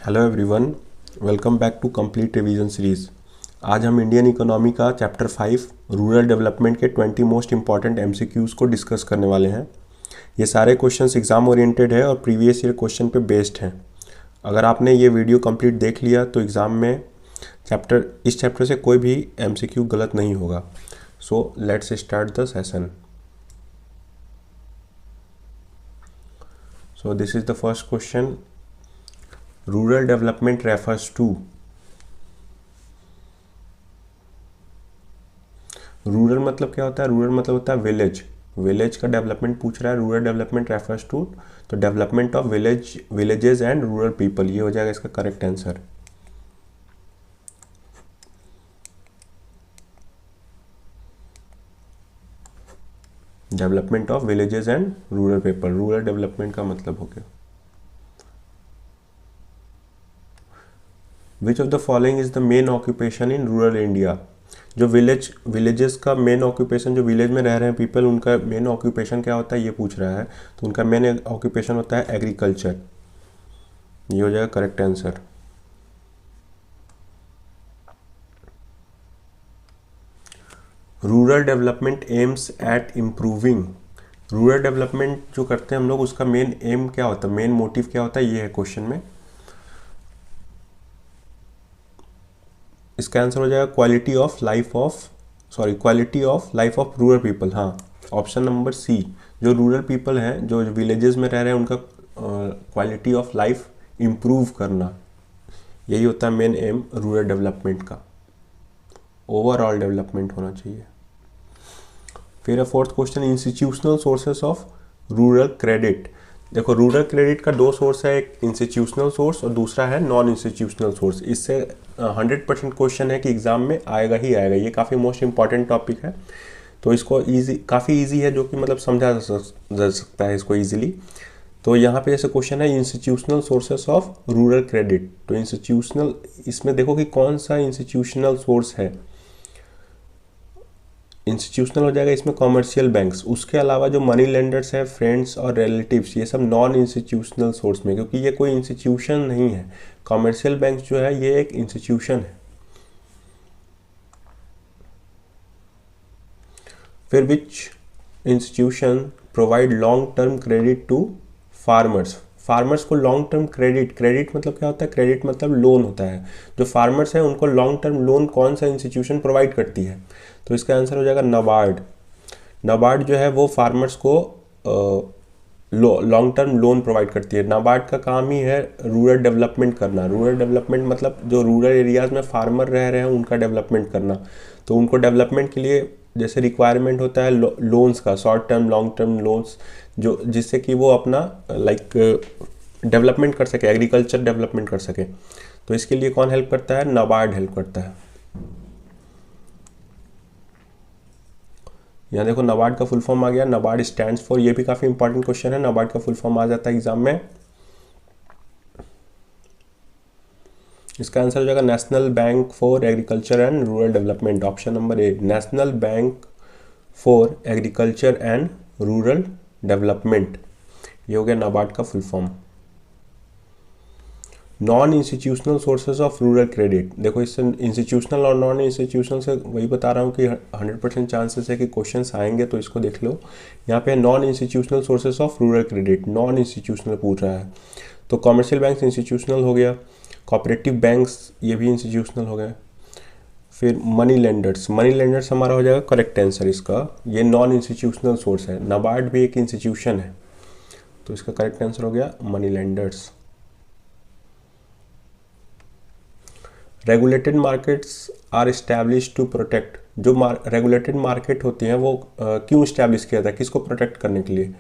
Hello everyone, welcome back to complete revision series. आज हम Indian economy का chapter 5 rural development के 20 most important MCQs को discuss करने वाले हैं। ये सारे क्वेश्चंस एग्ज़ाम ओरिएंटेड है और प्रीवियस ईयर क्वेश्चन पे बेस्ड हैं। अगर आपने ये वीडियो कंप्लीट देख लिया तो एग्ज़ाम में इस चैप्टर से कोई भी एमसीक्यू गलत नहीं होगा। So let's start the session. So this is the first question. Rural development refers to. Rural मतलब क्या होता है? रूरल मतलब होता है विलेज। विलेज का डेवलपमेंट पूछ रहा है। रूरल डेवलपमेंट रेफर्स टू तो development of villages and rural people, ये हो जाएगा इसका correct answer. Development of villages and rural people, rural development का मतलब हो गया। विच of the following is the main occupation in rural India? जो विलेजेस का मेन ऑक्यूपेशन, जो विलेज में रह रहे हैं पीपल, उनका मेन ऑक्यूपेशन क्या होता है ये पूछ रहा है। तो उनका मेन ऑक्यूपेशन होता है एग्रीकल्चर, ये हो जाएगा correct answer. Rural development aims at improving. Rural development जो करते हैं हम लोग, उसका मेन एम क्या होता है, मेन मोटिव क्या होता है, ये है क्वेश्चन में। इसका आंसर हो जाएगा quality of life of rural people. हाँ, ऑप्शन नंबर सी। जो रूरल पीपल हैं, जो विलेजेस में रह रहे हैं, उनका क्वालिटी ऑफ लाइफ इम्प्रूव करना, यही होता है मेन एम रूरल डेवलपमेंट का। ओवरऑल डेवलपमेंट होना चाहिए। फिर fourth question, institutional sources of rural credit. देखो, रूरल क्रेडिट का दो सोर्स है, एक इंस्टीट्यूशनल सोर्स और दूसरा है नॉन इंस्टीट्यूशनल सोर्स। इससे 100% क्वेश्चन है कि एग्जाम में आएगा ही आएगा। ये काफ़ी मोस्ट इंपॉर्टेंट टॉपिक है, तो इसको काफ़ी ईजी है, जो कि मतलब समझा जा सकता है इसको ईजिली। तो यहाँ पे जैसे क्वेश्चन है institutional sources of rural credit, तो इंस्टीट्यूशनल, इसमें देखो कि कौन सा इंस्टीट्यूशनल सोर्स है। इंस्टीट्यूशनल हो जाएगा इसमें कॉमर्शियल बैंक्स। उसके अलावा जो मनी लेंडर्स हैं, फ्रेंड्स और रिलेटिव्स, ये सब नॉन इंस्टीट्यूशनल सोर्स में, क्योंकि ये कोई इंस्टीट्यूशन नहीं है। कॉमर्शियल बैंक जो है ये एक इंस्टीट्यूशन है। फिर which institution provide long term credit to farmers. Farmers को लॉन्ग टर्म क्रेडिट मतलब क्या होता है? क्रेडिट मतलब लोन होता है। जो फार्मर्स हैं उनको लॉन्ग टर्म लोन कौन सा इंस्टीट्यूशन प्रोवाइड करती है? तो इसका आंसर हो जाएगा नाबार्ड। नाबार्ड जो है वो फार्मर्स को लॉन्ग टर्म लोन प्रोवाइड करती है। नाबार्ड का काम ही है रूरल डेवलपमेंट करना। रूरल डेवलपमेंट मतलब जो रूरल एरियाज़ में फार्मर रह रहे हैं उनका डेवलपमेंट करना। तो उनको डेवलपमेंट के लिए जैसे रिक्वायरमेंट होता है लोन्स का, short term long term loans, जो जिससे कि वो अपना डेवलपमेंट कर सके, एग्रीकल्चर डेवलपमेंट कर सके। तो इसके लिए कौन हेल्प करता है? नाबार्ड हेल्प करता है। यहाँ देखो नाबार्ड का फुल फॉर्म आ गया। नाबार्ड स्टैंड्स फॉर, ये भी काफ़ी इंपॉर्टेंट क्वेश्चन है। नाबार्ड का फुल फॉर्म आ जाता है एग्जाम में। इसका आंसर हो जाएगा national bank for agriculture and rural development, option number A, national bank for agriculture and rural development, ये हो गया नाबार्ड का full form. Non institutional sources of rural credit, देखो इससे इंस्टीट्यूशनल और नॉन इंस्टीट्यूशनल से वही बता रहा हूँ कि 100% चांसेस है कि क्वेश्चंस आएंगे, तो इसको देख लो। यहाँ पे non institutional sources of rural credit, non institutional पूछ रहा है। तो कॉमर्शियल बैंक्स इंस्टीट्यूशनल हो गया, कोऑपरेटिव बैंक्स ये भी इंस्टीट्यूशनल हो गए। फिर मनी लेंडर्स हमारा हो जाएगा करेक्ट आंसर इसका, ये नॉन इंस्टीट्यूशनल सोर्स है। नाबार्ड भी एक इंस्टीट्यूशन है, तो इसका करेक्ट आंसर हो गया money lenders. Regulated markets are establish to protect, जो रेगुलेटेड मार्केट होती हैं वो क्यों इस्टेब्लिश किया था, किसको प्रोटेक्ट करने के लिए?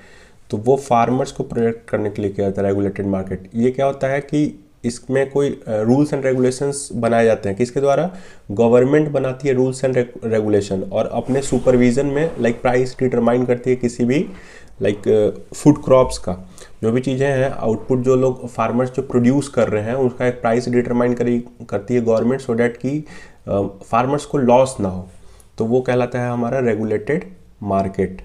तो वो फार्मर्स को प्रोटेक्ट करने के लिए किया था रेगुलेटेड मार्केट। ये क्या होता है कि इसमें कोई रूल्स एंड रेगुलेशंस बनाए जाते हैं, किसके द्वारा? गवर्नमेंट बनाती है रूल्स एंड रेगुलेशन, और अपने सुपरविजन में प्राइस डिटरमाइन करती है किसी भी फूड क्रॉप्स का। जो भी चीज़ें हैं, आउटपुट जो लोग फार्मर्स जो प्रोड्यूस कर रहे हैं उसका एक प्राइस डिटरमाइन करती है गवर्नमेंट, सो डैट कि फार्मर्स को लॉस ना हो। तो वो कहलाता है हमारा regulated market.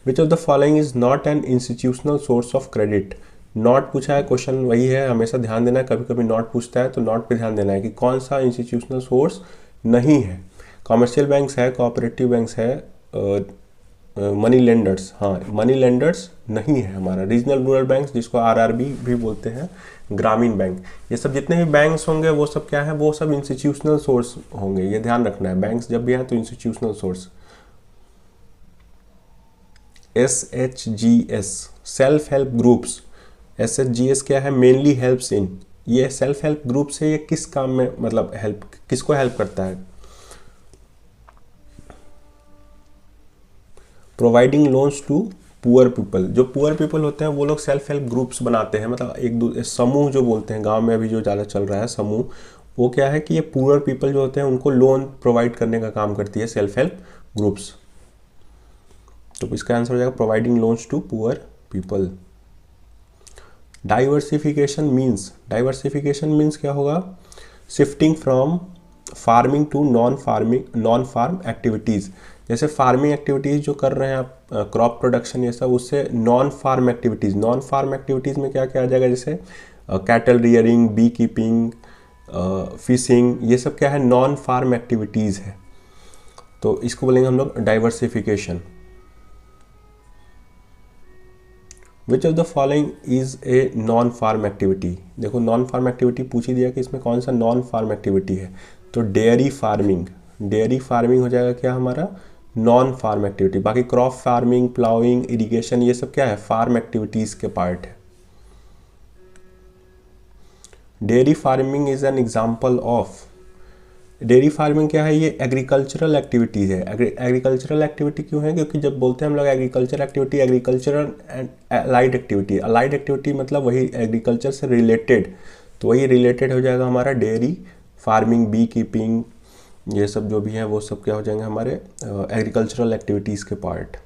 Which of the following is not an institutional source of credit, not पूछा है, क्वेश्चन वही है, हमेशा ध्यान देना है, कभी कभी नॉट पूछता है तो नॉट पे ध्यान देना है कि कौन सा इंस्टीट्यूशनल सोर्स नहीं है। कॉमर्शियल बैंक्स है, कोऑपरेटिव बैंक्स है, मनी लेंडर्स, हाँ मनी लेंडर्स नहीं है हमारा। रीजनल रूरल बैंक्स जिसको आरआरबी भी बोलते हैं, ग्रामीण बैंक, ये सब जितने भी बैंक्स होंगे वो सब क्या है, वो सब इंस्टीट्यूशनल सोर्स होंगे, ये ध्यान रखना है। बैंक्स जब भी आए तो institutional source. SHGS self help groups, SHGS क्या है, मेनली हेल्प्स इन, ये सेल्फ हेल्प ग्रुप से ये किस काम में मतलब हेल्प, किसको हेल्प करता है, providing loans to poor people. जो पुअर पीपल होते हैं वो लोग सेल्फ हेल्प ग्रुप्स बनाते हैं, मतलब एक दूसरे समूह जो बोलते हैं, गांव में अभी जो ज़्यादा चल रहा है समूह, वो क्या है कि ये पुअर पीपल जो होते हैं उनको लोन प्रोवाइड करने का काम करती है सेल्फ हेल्प ग्रुप्स। तो इसका आंसर हो जाएगा providing loans to poor people. Diversification means क्या होगा, shifting from farming to non farm activities. जैसे फार्मिंग एक्टिविटीज़ जो कर रहे हैं आप, क्रॉप प्रोडक्शन ये सब, उससे नॉन फार्म एक्टिविटीज़ में क्या क्या आ जाएगा, जैसे cattle rearing, bee keeping, fishing, ये सब क्या है, नॉन फार्म एक्टिविटीज़ है। तो इसको बोलेंगे हम लोग diversification. Which of the following is a non farm activity. देखो नॉन फार्म एक्टिविटी पूछ ही दिया कि इसमें कौन सा नॉन फार्म एक्टिविटी है, तो डेयरी फार्मिंग हो जाएगा क्या हमारा, नॉन फार्म एक्टिविटी। बाकी क्रॉप फार्मिंग, प्लाउइंग, इरिगेशन, ये सब क्या है, फार्म एक्टिविटीज के पार्ट है। Dairy farming is an example of, dairy farming क्या है, ये एग्रीकल्चरल एक्टिविटीज़ है। एग्रीकल्चरल एक्टिविटी क्यों है, क्योंकि जब बोलते हैं हम लोग agriculture activity, agricultural and allied activity मतलब वही एग्रीकल्चर से रिलेटेड, तो वही रिलेटेड हो जाएगा हमारा डेयरी फार्मिंग, बी कीपिंग, ये सब जो भी है वो सब क्या हो जाएंगे हमारे एग्रीकल्चरल एक्टिविटीज़ के पार्ट।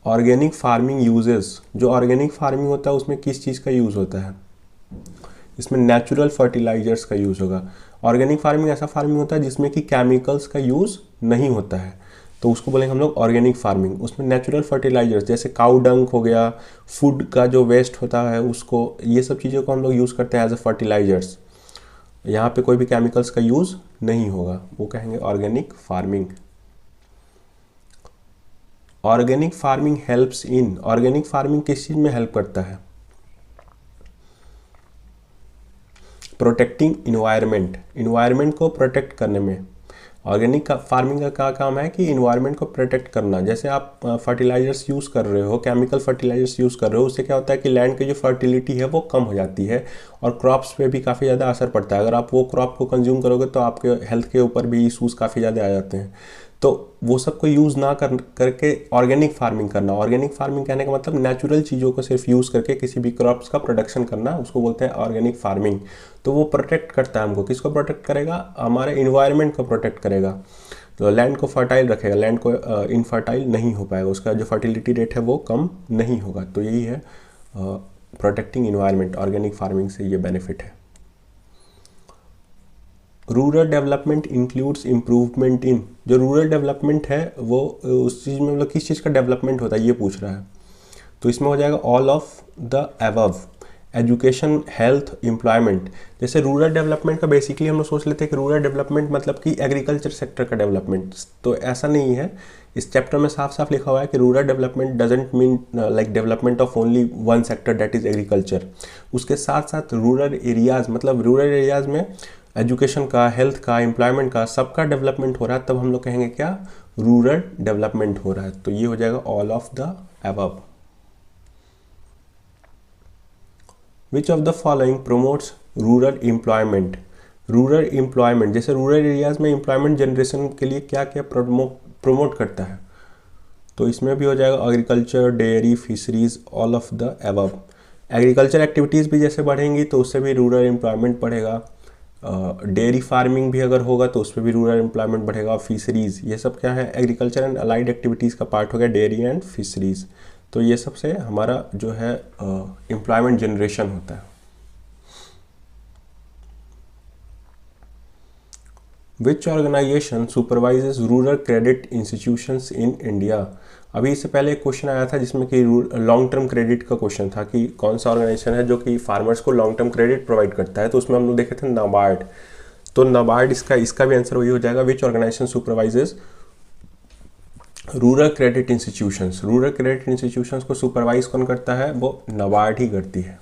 ऑर्गेनिक फार्मिंग यूजेस, जो ऑर्गेनिक फार्मिंग होता है उसमें किस चीज़ का यूज़ होता है, इसमें नेचुरल फर्टिलाइजर्स का यूज़ होगा। ऑर्गेनिक फार्मिंग ऐसा फार्मिंग होता है जिसमें कि केमिकल्स का यूज़ नहीं होता है, तो उसको बोलेंगे हम लोग ऑर्गेनिक फार्मिंग। उसमें नेचुरल फर्टिलाइजर्स जैसे काउ डंक हो गया, फूड का जो वेस्ट होता है उसको, ये सब चीज़ों को हम लोग यूज़ करते हैं एज अ फर्टिलाइजर्स। यहाँ पे कोई भी केमिकल्स का यूज़ नहीं होगा, वो कहेंगे organic farming. Organic farming helps in, organic farming किस चीज़ में हेल्प करता है, प्रोटेक्टिंग इन्वायरमेंट को प्रोटेक्ट करने में। ऑर्गेनिक फार्मिंग का क्या काम है कि इन्वायरमेंट को प्रोटेक्ट करना। जैसे आप फर्टिलाइजर्स यूज़ कर रहे हो, केमिकल फर्टिलाइजर्स यूज़ कर रहे हो, उससे क्या होता है कि लैंड की जो फर्टिलिटी है वो कम हो जाती है और क्रॉप्स पे भी काफ़ी ज़्यादा असर पड़ता है। अगर आप वो क्रॉप को कंज्यूम करोगे तो आपके हेल्थ के ऊपर भी इशूज़ काफ़ी ज़्यादा आ जाते हैं। तो वो सब को यूज़ ना करके ऑर्गेनिक फार्मिंग करना। ऑर्गेनिक फार्मिंग कहने का मतलब नेचुरल चीज़ों को सिर्फ यूज़ करके किसी भी क्रॉप्स का प्रोडक्शन करना, उसको बोलते हैं ऑर्गेनिक फार्मिंग। तो वो प्रोटेक्ट करता है हमको, किसको प्रोटेक्ट करेगा, हमारे इन्वायरमेंट को प्रोटेक्ट करेगा, तो लैंड को फर्टाइल रखेगा, लैंड को इनफर्टाइल नहीं हो पाएगा, उसका जो फर्टिलिटी रेट है वो कम नहीं होगा। तो यही है प्रोटेक्टिंग इन्वायरमेंट, ऑर्गेनिक फार्मिंग से ये बेनिफिट है। Rural development includes improvement in, जो रूरल डेवलपमेंट है वो उस चीज़ में मतलब किस चीज़ का डेवलपमेंट होता है ये पूछ रहा है, तो इसमें हो जाएगा all of the above, education, health, employment. जैसे रूरल डेवलपमेंट का बेसिकली हम लोग सोच लेते हैं कि रूरल डेवलपमेंट मतलब कि एग्रीकल्चर सेक्टर का डेवलपमेंट, तो ऐसा नहीं है। इस चैप्टर में साफ साफ लिखा हुआ है कि rural development doesn't mean like development of only one sector that is agriculture. उसके साथ साथ रूरल एरियाज़, मतलब रूरल एरियाज़ में एजुकेशन का, हेल्थ का, एम्प्लॉयमेंट का, सबका डेवलपमेंट हो रहा है, तब हम लोग कहेंगे क्या, रूरल डेवलपमेंट हो रहा है। तो ये हो जाएगा all of the above. Which of the following promotes rural employment, जैसे रूरल एरियाज में एम्प्लॉयमेंट जनरेशन के लिए क्या क्या प्रोमोट करता है, तो इसमें भी हो जाएगा agriculture, dairy, fisheries, all of the above. Agriculture activities भी जैसे बढ़ेंगी तो उससे भी रूरल एम्प्लॉयमेंट बढ़ेगा। डेयरी फार्मिंग भी अगर होगा तो उस पर भी रूरल एम्प्लॉयमेंट बढ़ेगा। फिशरीज़, ये सब क्या है, एग्रीकल्चर एंड अलाइड एक्टिविटीज़ का पार्ट हो गया डेयरी एंड फिशरीज़। तो ये सबसे हमारा जो है एम्प्लॉयमेंट जनरेशन होता है। Which organization supervises rural credit institutions in India, अभी इससे पहले एक क्वेश्चन आया था जिसमें कि लॉन्ग टर्म क्रेडिट का क्वेश्चन था कि कौन सा ऑर्गेनाइजेशन है जो कि फार्मर्स को लॉन्ग टर्म क्रेडिट प्रोवाइड करता है, तो उसमें हम लोग देखे थे नाबार्ड। तो नाबार्ड इसका भी आंसर वही हो जाएगा, which organization supervises rural credit institutions. Rural credit institutions को सुपरवाइज कौन करता है, वो नाबार्ड ही करती है।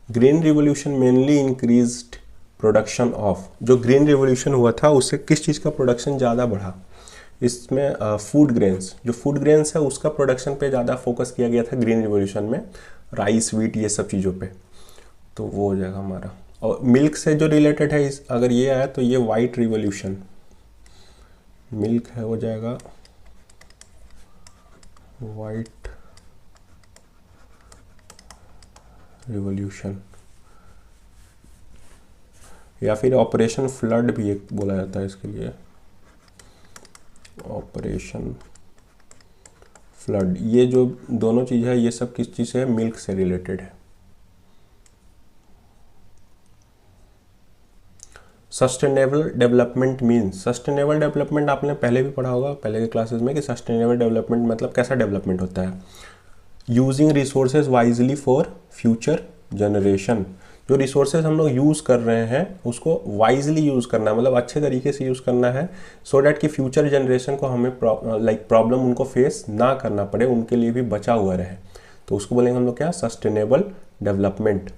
Green revolution mainly increased production of, जो ग्रीन रिवोल्यूशन हुआ था उससे किस चीज़ का प्रोडक्शन ज़्यादा बढ़ा, इसमें फूड ग्रेन्स, जो फूड ग्रेन्स है उसका प्रोडक्शन पे ज़्यादा फोकस किया गया था ग्रीन रिवोल्यूशन में, राइस वीट ये सब चीज़ों पे, तो वो हो जाएगा हमारा। और मिल्क से जो रिलेटेड है अगर ये आया तो ये वाइट रिवोल्यूशन, मिल्क है हो जाएगा वाइट रिवोल्यूशन, या फिर ऑपरेशन फ्लड भी एक बोला जाता है इसके लिए, ऑपरेशन फ्लड। ये जो दोनों चीज़ है ये सब किस चीज़ से है, मिल्क से रिलेटेड है। Sustainable development means, sustainable development आपने पहले भी पढ़ा होगा पहले के क्लासेस में कि सस्टेनेबल डेवलपमेंट मतलब कैसा डेवलपमेंट होता है, using resources wisely for future generation. जो रिसोर्सेज हम लोग यूज़ कर रहे हैं उसको वाइजली यूज़ करना है, मतलब अच्छे तरीके से यूज़ करना है, सो डैट कि फ्यूचर जनरेशन को हमें प्रॉब्लम उनको फेस ना करना पड़े, उनके लिए भी बचा हुआ रहे, तो उसको बोलेंगे हम लोग क्या, सस्टेनेबल डेवलपमेंट।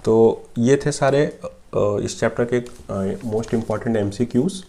तो ये थे सारे इस चैप्टर के मोस्ट इम्पॉर्टेंट MCQs।